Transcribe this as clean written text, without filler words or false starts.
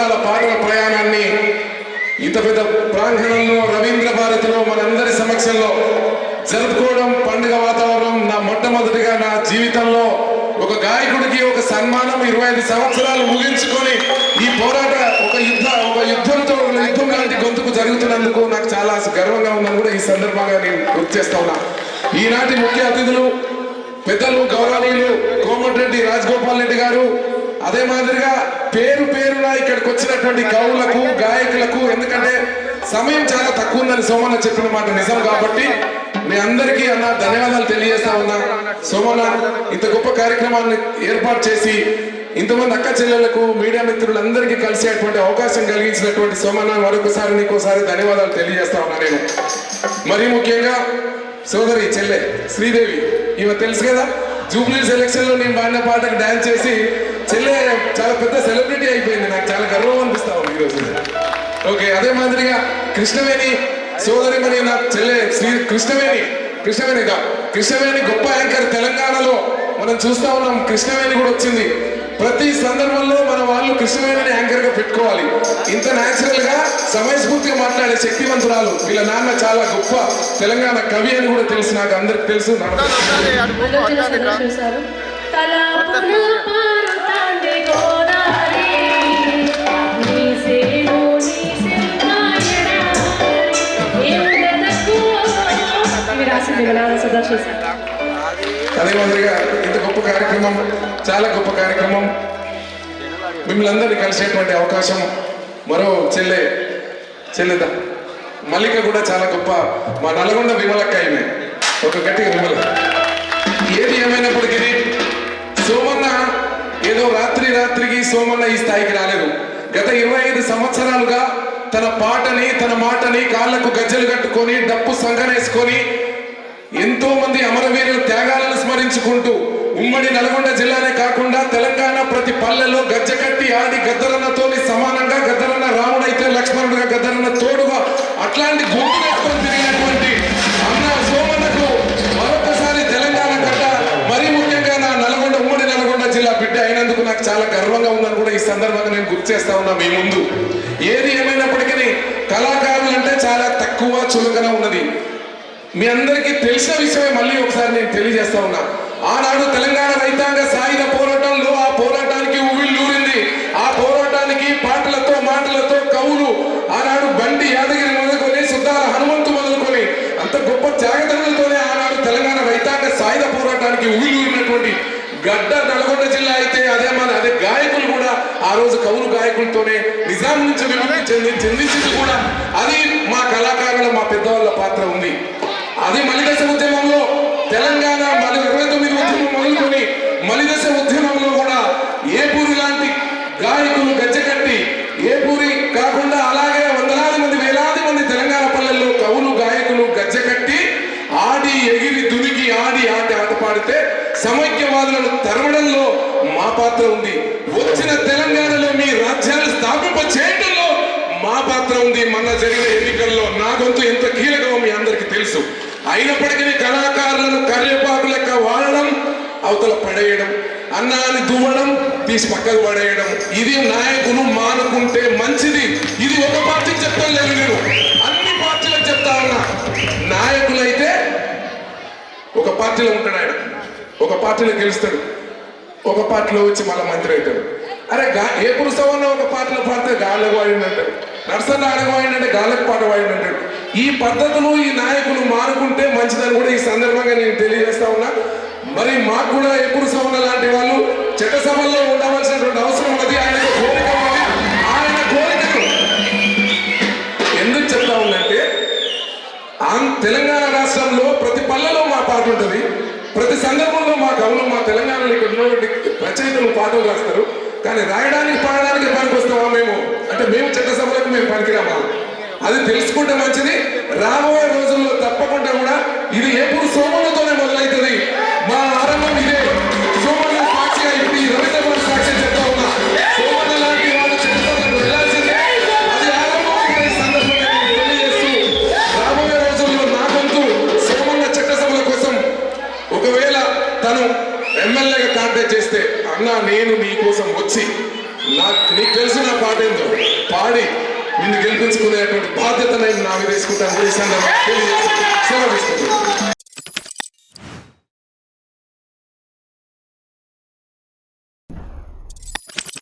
సంవత్సరాల పాటల ప్రయాణాన్ని ఇంత పెద్ద ప్రాంగణంలో రవీంద్ర భారతిలో మనందరి సమక్షంలో జరుపుకోవడం పండుగ వాతావరణం నా మొట్టమొదటిగా నా జీవితంలో ఒక గాయకుడికి ఒక సన్మానం 25 సంవత్సరాలు ముగించుకొని ఈ పోరాట ఒక యుద్ధం లాంటి గొంతుకు జరుగుతున్నందుకు నాకు చాలా గర్వంగా ఉందని కూడా ఈ సందర్భంగా నేను గుర్తు చేస్తా ఉన్నా. ఈనాటి ముఖ్య అతిథులు పెద్దలు గౌరవనీయులు కోమటిరెడ్డి రాజగోపాల్ రెడ్డి గారు, అదే మాదిరిగా పేరున ఇక్కడికి వచ్చినటువంటి కవులకు గాయకులకు, ఎందుకంటే సమయం చాలా తక్కువ ఉందని సోమన్న చెప్పిన మాట నిజం కాబట్టి మీ అందరికీ అన్న ధన్యవాదాలు తెలియజేస్తా ఉన్నా. సోమన్న ఇంత గొప్ప కార్యక్రమాన్ని ఏర్పాటు చేసి ఇంతమంది అక్క చెల్లెలకు మీడియా మిత్రులందరికీ కలిసేటువంటి అవకాశం కలిగించినటువంటి సోమన్న మరొకసారి నీకోసారి ధన్యవాదాలు తెలియజేస్తా ఉన్నా నేను. మరీ ముఖ్యంగా సోదరి చెల్లె శ్రీదేవి, ఈమె తెలుసు కదా, జూబ్లీ సెలక్షన్ లో నేను పాడిన పాటకు డాన్స్ చేసి చెల్లె చాలా పెద్ద సెలబ్రిటీ అయిపోయింది. నాకు చాలా గర్వం అనిపిస్తా ఉంది ఈరోజు. ఓకే, అదే మాదిరిగా కృష్ణవేణి సోదరి మరి నా చెల్లె శ్రీ కృష్ణవేణి గొప్ప యాంకర్ తెలంగాణలో మనం చూస్తా ఉన్నాం. కృష్ణవేణి కూడా వచ్చింది. ప్రతి సందర్భంలో మన వాళ్ళు కృష్ణవేణిని యాంకర్ గా పెట్టుకోవాలి. ఇంత న్యాచురల్ గా సమయస్ఫూర్తిగా మాట్లాడే శక్తివంతురాలు. వీళ్ళ నాన్న చాలా గొప్ప తెలంగాణ కవి అని కూడా తెలుసు, నాకు అందరికి తెలుసు. అదే మాదిరిగా ఇంత గొప్ప కార్యక్రమం, చాలా గొప్ప కార్యక్రమం, మిమ్మల్ని అందరినీ కలిసేటువంటి అవకాశం. మరో చెల్లెద మల్లిక కూడా చాలా గొప్ప, మా నల్గొండ విమలక్క. ఈమె ఒక గట్టిగా విమల. ఏది ఏమైనప్పటికీ సోమన్న ఏదో రాత్రికి సోమన్న ఈ స్థాయికి రాలేదు. గత 25 సంవత్సరాలుగా తన మాటని కాళ్లకు గజ్జలు కట్టుకొని డప్పు సంగనేసుకొని ఎంతో మంది అమరవీరుల త్యాగాలను స్మరించుకుంటూ ఉమ్మడి నల్గొండ జిల్లానే కాకుండా తెలంగాణ ప్రతి పల్లెలో గజ్జ కట్టి ఆడి గద్దరన్నతోని సమానంగా, గద్దరన్న రాముడైతే లక్ష్మణుడుగా, గద్దరన్న తోడుగా అట్లాంటి గొంతు వేసుకొని తిరిగినటువంటి అన్న సోమన్నకు మరొకసారి తెలంగాణ గడ్డ, మరీ ముఖ్యంగా నా ఉమ్మడి నల్గొండ జిల్లా బిడ్డ అయినందుకు నాకు చాలా గర్వంగా ఉందని కూడా ఈ సందర్భంగా నేను గుర్తు చేస్తా ఉన్నా మీ ముందు. ఏది ఏమైనప్పటికీ కళాకారులు అంటే చాలా తక్కువ చులకన ఉన్నది. మీ అందరికీ తెలిసిన విషయమే మళ్ళీ ఒకసారి నేను తెలియజేస్తా ఉన్నా. ఆనాడు తెలంగాణ రైతాంగ సాయుధ పోరాటంలో ఆ పోరాటానికి ఉవ్విళ్ళూరింది. ఆ పోరాటానికి పాటలతో మాటలతో కవులు ఆనాడు బండి యాదగిరి మొదలుకొని సుద్దాల హనుమంతు మొదలుకొని అంత గొప్ప త్యాగదనులతోనే ఆనాడు తెలంగాణ రైతాంగ సాయుధ పోరాటానికి ఉవ్విళ్ళూరినటువంటి గడ్డ నల్గొండ జిల్లా అయితే అదే గాయకులు కూడా ఆ రోజు కవులు గాయకులతోనే నిజాం నుంచి విముక్తి చెందించింది కూడా అది మా కళాకారుల, మా పెద్దవాళ్ళ పాత్ర ఉంది. అది మలిదశ ఉద్యమంలో తెలంగాణ 29 ఉద్యమం మొదలుకొని మలిదశ ఉద్యమంలో కూడా ఏపూరి లాంటి గాయకులు గజ్జకట్టి, ఏపూరి కాకుండా అలాగే వందలాది మంది వేలాది మంది తెలంగాణ పల్లెల్లో కవులు గాయకులు గజ్జకట్టి ఆడి ఎగిరి దునికి ఆట పాడితే సమైక్యవాదులను తరమడంలో మా పాత్ర ఉంది. వచ్చిన తెలంగాణలో మీ రాజ్యాలు స్థాపింప చేయడంలో మా పాత్ర ఉంది. మొన్న జరిగిన ఎన్నికల్లో నా గొంతు ఎంత కీలకమో మీ అందరికీ తెలుసు. అయినప్పటికీ కళాకారులను కర్రేపాకు లెక్క వాడడం, అవతల పడేయడం, అన్నాన్ని దువ్వడం, తీసి పక్కకు పడేయడం, ఇది నాయకులు మానుకుంటే మంచిది. ఇది ఒక పార్టీకి చెప్తాను లేదు, నేను అన్ని పార్టీలకు చెప్తా ఉన్నా. నాయకులైతే ఒక పార్టీలో ఉంటాడు, ఆయన ఒక పార్టీలో గెలుస్తాడు, ఒక పార్టీలో వచ్చి మళ్ళీ మంత్రి అవుతాడు. అరే ఏ పురుషవన్న ఒక పాటలు పాడితే గాళ్ళకు వాడిందంటాడు, నర్సన్న అడగవాడిందంటే గాళ్ళకు పాట వాడిందంటాడు. ఈ పద్ధతులు ఈ నాయకులు మానుకుంటే మంచిదని కూడా ఈ సందర్భంగా నేను తెలియజేస్తా ఉన్నా. మరి మాకు కూడా ఏ పురుషవన్న లాంటి వాళ్ళు చట్టసభల్లో ఉండవలసినటువంటి అవసరం ఉన్నది. ఆయన కోరిక ఉన్నది. ఆయన కోరికను ఎందుకు చెప్తా ఉందంటే తెలంగాణ రాష్ట్రంలో ప్రతి పల్లెలో మా పాట ఉంటుంది. ప్రతి సందర్భంలో మా కవులు, మా తెలంగాణలో ఇక్కడ ఉన్నటువంటి రచయితలు పాటలు రాస్తారు. కానీ రాయడానికి పాడడానికి పనికి వస్తామా మేము అంటే మేము చట్టసభలకు మేము పనికిరామా? అది తెలుసుకుంటే మంచిది. రాబోయే రోజుల్లో తప్పకుండా కూడా ఇది ఎప్పుడు సోమన్నతోనే మొదలవుతుంది. మా ఆరంభం ఇదే. సోమన్న సాక్షిగా ఇప్పుడు ఈ రవీంద్ర సాక్షి చెప్తా ఉన్నా, సోమన్న లాంటి వాళ్ళు చట్టసభలకు వెళ్ళాల్సిందే. అది ఆరంభం ఈ సందర్భంగా తెలియజేస్తూ రాబోయే రోజుల్లో నా వంతు సోమన్న చట్టసభల కోసం ఒకవేళ తను ఎమ్మెల్యేగా కాంటాక్ట్ చేస్తే, అన్నా నేను నీ కోసం వచ్చి నీకు తెలిసిన పాట ఏందో పాడి నిన్ను గెలిపించుకునేటువంటి బాధ్యత నేను నా మీద తీసుకుంటాను. సెలవు తీసుకుంటాను.